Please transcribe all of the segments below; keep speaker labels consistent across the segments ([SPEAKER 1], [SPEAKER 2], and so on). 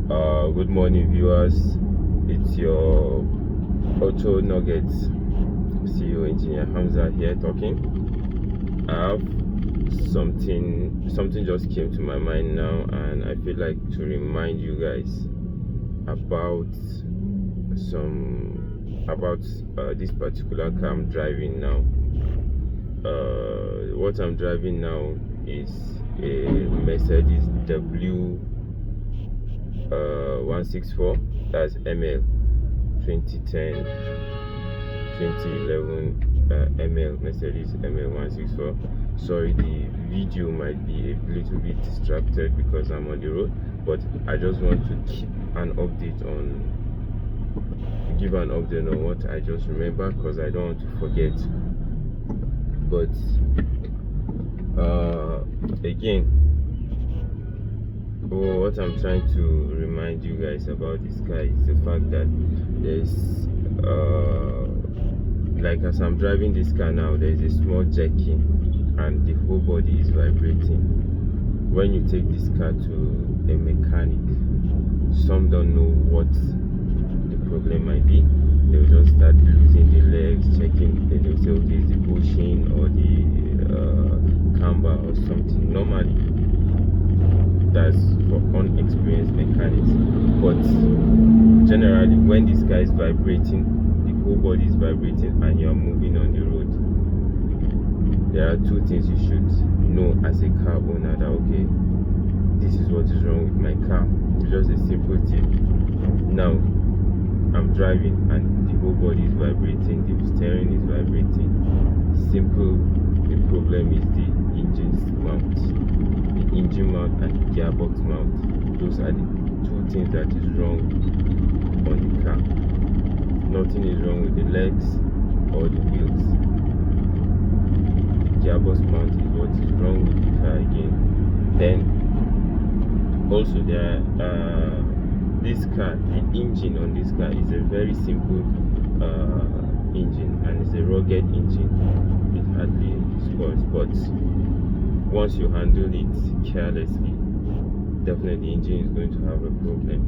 [SPEAKER 1] Good morning, viewers. It's your Auto Nuggets CEO Engineer Hamza here talking. I have something just came to my mind now, and I feel like to remind you guys about this particular car I'm driving now. What I'm driving now is a Mercedes W164. That's ML 2010 2011 ML Mercedes ML164. Sorry, the video might be a little bit distracted because I'm on the road, but I just want to give an update on what I just remember, because I don't want to forget. But again, what I'm trying to remind you guys about this car is the fact that there's like, as I'm driving this car now, there's a small jerking and the whole body is vibrating. When you take this car to a mechanic, some don't know what the problem might be. They'll just start losing the legs, checking, and they'll say, okay, it's the bushing or the camber or something. Normally, that's for unexperienced mechanics. But generally, when this car is vibrating, the whole body is vibrating, and you're moving on the road, there are two things you should know as a car owner: that okay, this is what is wrong with my car. It's just a simple tip. Now I'm driving and the whole body is vibrating, the steering is vibrating. Simple. The problem is the engine mount. The engine mount and the gearbox mount. Those are the two things that is wrong on the car. Nothing is wrong with the legs or the wheels. The gearbox mount is what is wrong with the car again. Then also this car, the engine on this car is a very simple engine, and it's a rugged engine. It hardly spoils, but once you handle it carelessly, definitely the engine is going to have a problem.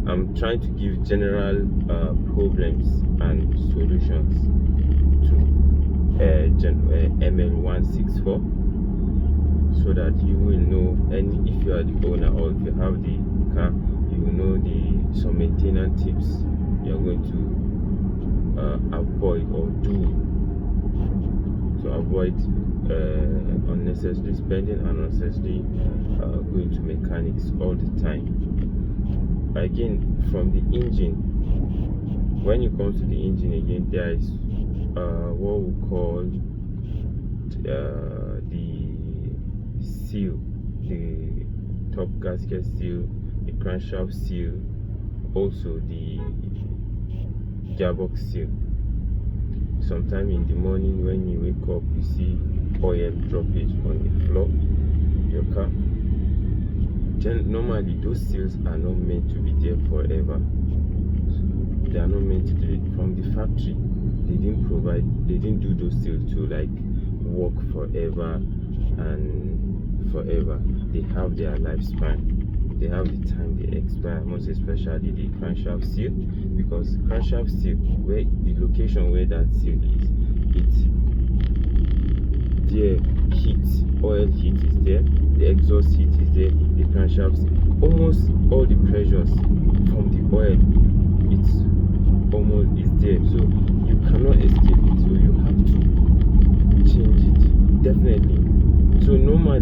[SPEAKER 1] I'm trying to give general problems and solutions to ML164, so that you will know, and if you are the owner or if you have the car, you will know some maintenance tips you're going to avoid or do to avoid unnecessary spending and unnecessary going to mechanics all the time. Again, from the engine, when you come to the engine again, there is what we call the seal, the top gasket seal, the crankshaft seal, also the gearbox seal. Sometime in the morning when you wake up, you see oil droppage on the floor of your car. Normally those seals are not meant to be there forever. They are not meant to do it from the factory. They didn't do those seals to like work forever and forever. They have their lifespan. They have the time they expire, most especially the crankshaft seal, because crankshaft seal, where the location where that seal is, oil heat is there, the exhaust heat is there, the crankshaft seal, almost all the pressures from the oil, it's there, so you cannot escape it, so you have to change it, definitely. So normal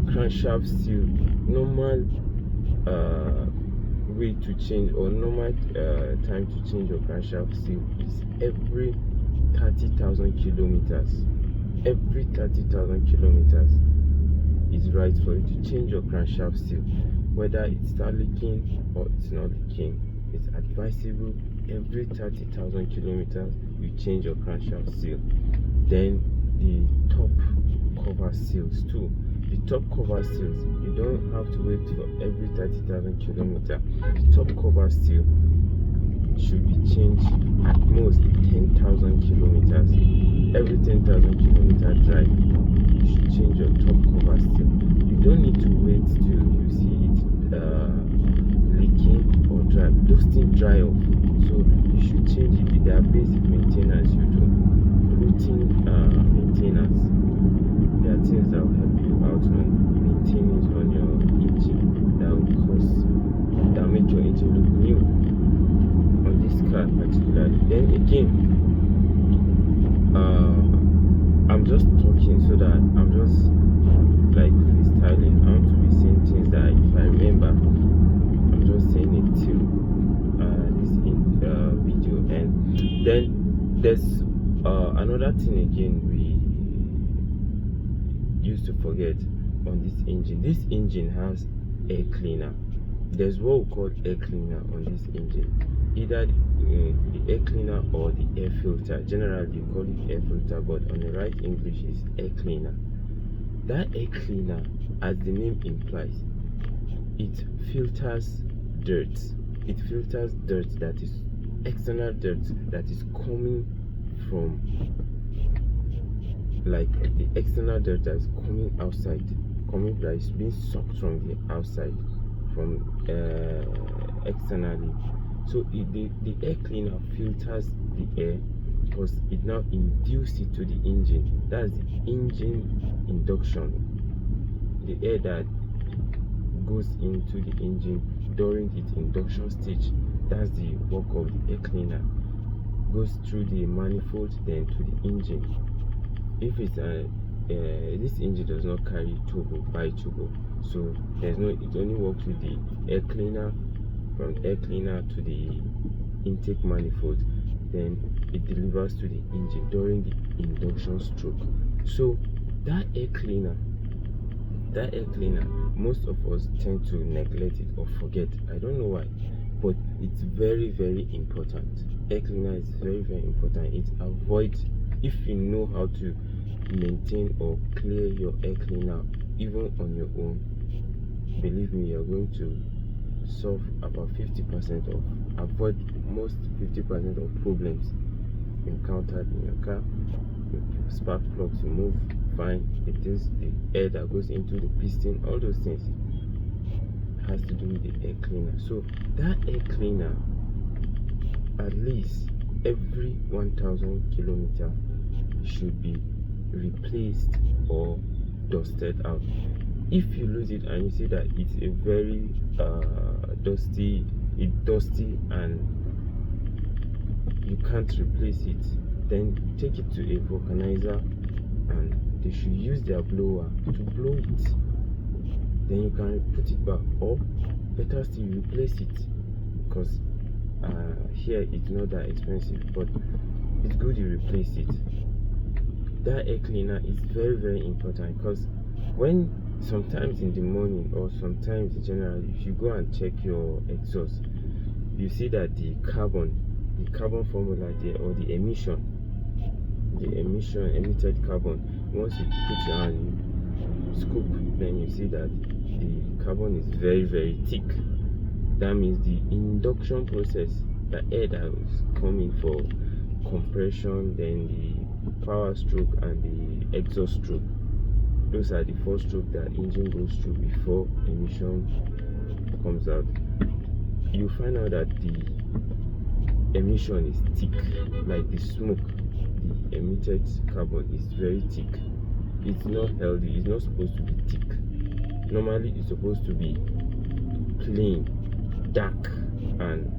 [SPEAKER 1] crankshaft seal, normal way to change, or normal time to change your crankshaft seal is every 30,000 kilometers. Every 30,000 kilometers is right for you to change your crankshaft seal. Whether it starts leaking or it's not leaking, it's advisable every 30,000 kilometers you change your crankshaft seal. Then the top cover seals too. The top cover seals, you don't have to wait for every 30,000 kilometers. The top cover seal should be changed at most 10,000 kilometers. Every 10,000 kilometer drive, you should change your top cover seal. You don't need to wait till you see it dry off. So you should change it. There are basic maintenance you do, routine maintenance. There are things that will help you out on maintaining on your engine that will make your engine look new on this car particularly. Then again, I'm just talking so that I'm just like freestyling. I want to be saying things that if I remember, I'm just saying it till this video. And then there's another thing again we used to forget on this engine. This engine has air cleaner. There's what we call air cleaner on this engine, either the air cleaner or the air filter. Generally you call it air filter, but on the right English is air cleaner. That air cleaner, as the name implies, it filters dirt. It filters dirt, that is external dirt that is coming from, like the external dirt that is coming outside, that is being sucked from the outside, from externally. So the air cleaner filters the air because it now induces it to the engine. That's the engine induction. The air that goes into the engine during its induction stage, that's the work of the air cleaner. Goes through the manifold then to the engine. If it's this engine does not carry turbo, bi-turbo, so there's no, it only works with the air cleaner. From air cleaner to the intake manifold, then it delivers to the engine during the induction stroke. So that air cleaner, most of us tend to neglect it or forget. I don't know why, but it's very, very important. Air cleaner is very, very important. It avoids, if you know how to maintain or clear your air cleaner even on your own, believe me, you're going to solve about 50% of, avoid most 50% of problems encountered in your car. Your spark plugs will move fine. It is the air that goes into the piston, all those things has to do with the air cleaner. So that air cleaner, at least every 1,000 kilometers, should be replaced or dusted out. If you lose it and you see that it's a very dusty and you can't replace it, then take it to a vulcanizer and they should use their blower to blow it. Then you can put it back, or better still, replace it, because here it's not that expensive, but it's good you replace it. That air cleaner is very, very important, because when sometimes in the morning or sometimes generally, if you go and check your exhaust, you see that the carbon formula there, or the emission emitted carbon, once you put your hand, you scoop, then you see that the carbon is very, very thick. That means the induction process, the air that was coming for compression, then the power stroke and the exhaust stroke, those are the four strokes that engine goes through before emission comes out. You find out that the emission is thick, like the smoke, the emitted carbon is very thick. It's not healthy. It's not supposed to be thick. Normally it's supposed to be plain, dark, and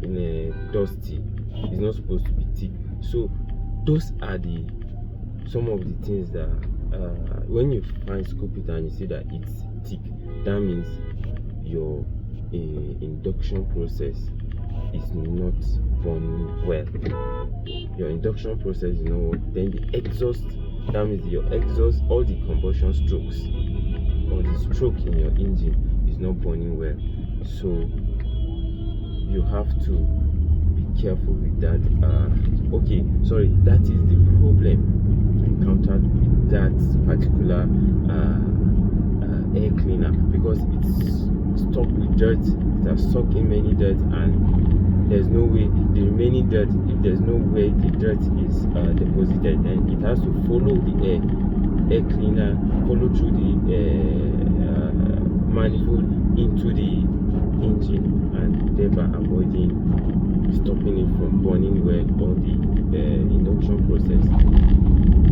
[SPEAKER 1] in a dusty. It's not supposed to be thick. So those are some of the things that when you scoop it and you see that it's thick, that means your induction process is not burning well. Your induction process is not working. Then the exhaust, that means your exhaust, all the combustion strokes or the stroke in your engine is not burning well. So you have to be careful with that. Okay, sorry, that is the problem encountered with that particular air cleaner, because it's stuck with dirt. It has sucked in many dirt, and there's no way the remaining dirt, if there's no way the dirt is deposited, then it has to follow the air cleaner, follow through the manifold into the engine and thereby avoiding stopping it from burning well, or the induction process,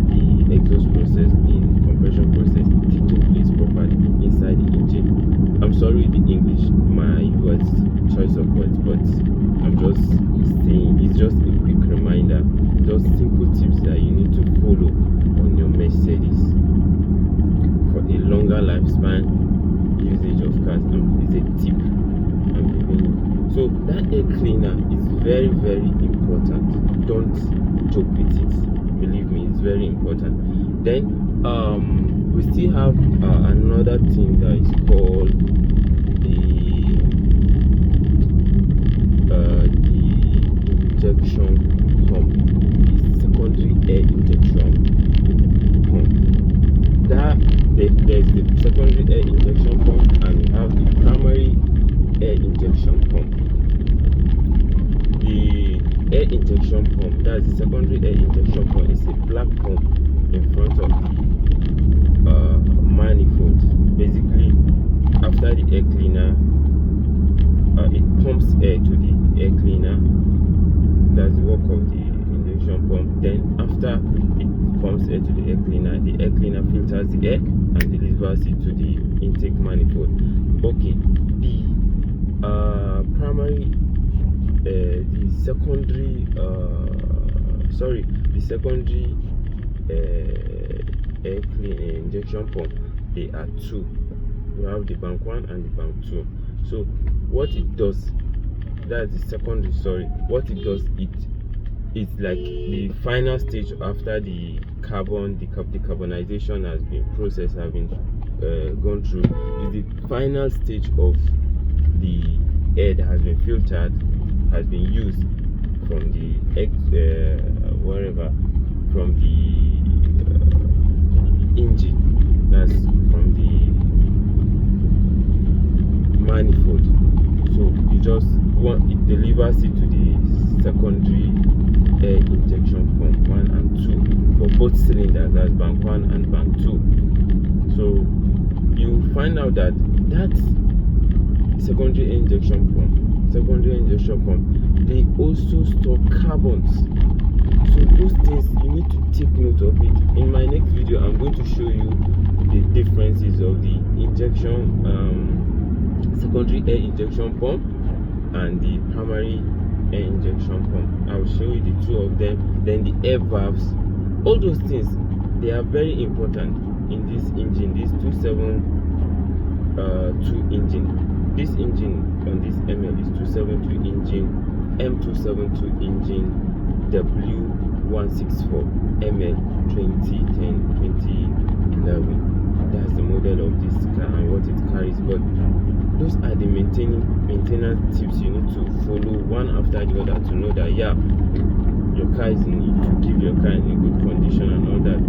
[SPEAKER 1] the exhaust process, in compression process taking place properly inside the engine. I'm sorry the English, my words, choice of words, but I'm just saying it's just a quick reminder, just simple tips that you need to follow on your Mercedes for a longer lifespan usage of cars. It's a tip I'm giving you. So that air cleaner is very, very important. Don't joke with it. Believe me, it's very important. Then we still have another thing that is called the injection pump, the secondary air injection pump. There's the secondary air injection pump, and we have the primary air injection pump. The air injection pump, that's the secondary air injection pump, is a black pump in front of the manifold. Basically, after the air cleaner, it pumps air to the air cleaner. That's the work of the injection pump. Then after it pumps air to the air cleaner filters the air and delivers it to the intake manifold. Okay, the primary, the secondary air injection pump, they are two. You have the bank 1 and the bank 2. So what it does, that's the secondary, what it does, it's like the final stage after the decarbonization has been processed, have been gone through. Is the final stage of the air that has been filtered, has been used from the from the engine, that's from the manifold. So it delivers it to the secondary air injection pump 1 and 2 for both cylinders, that's bank 1 and bank 2. So you find out that secondary air injection pump, they also store carbons. So those things, you need to take note of it. In my next video, I'm going to show you the differences of the secondary air injection pump and the primary air injection pump. I will show you the two of them. Then the air valves, all those things, they are very important in this engine, this 272 engine. This engine on this ML is 272 engine, M272 engine, W164 ML 2010-2011. That's the model of this car and what it carries. But those are the maintenance tips you need to follow one after the other to know that your car is to keep your car in a good condition and all that.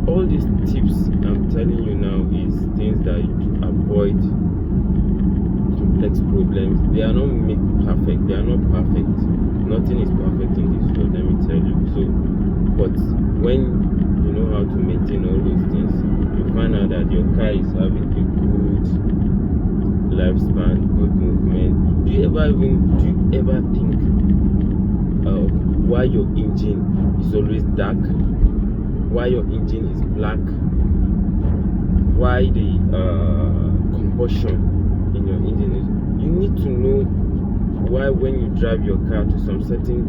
[SPEAKER 1] All these tips I'm telling you now is things that to avoid complex problems. They are not perfect. They are not perfect. Nothing is perfect in this world, let me tell you. So, but when you know how to maintain all those things, you find out that your car is having a good lifespan, good movement. Do you ever think of why your engine is always dark? Why your engine is black? Why the combustion in your engine is? You need to know why when you drive your car to some certain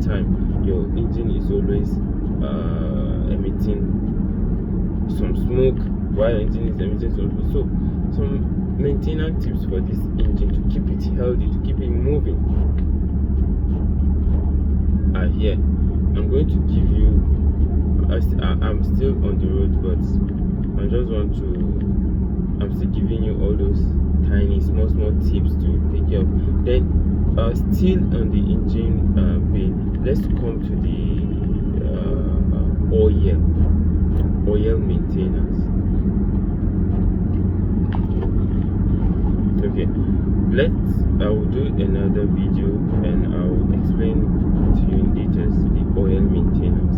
[SPEAKER 1] time, your engine is always emitting some smoke, why your engine is emitting some smoke. So some maintenance tips for this engine to keep it healthy, to keep it moving are here. I'm going to give you, I'm still on the road, but I'm still giving you all those tiny small tips to take care of. Then still on the engine bay, let's come to the oil maintenance. Okay, I will do another video and I will explain to you in details the oil maintenance.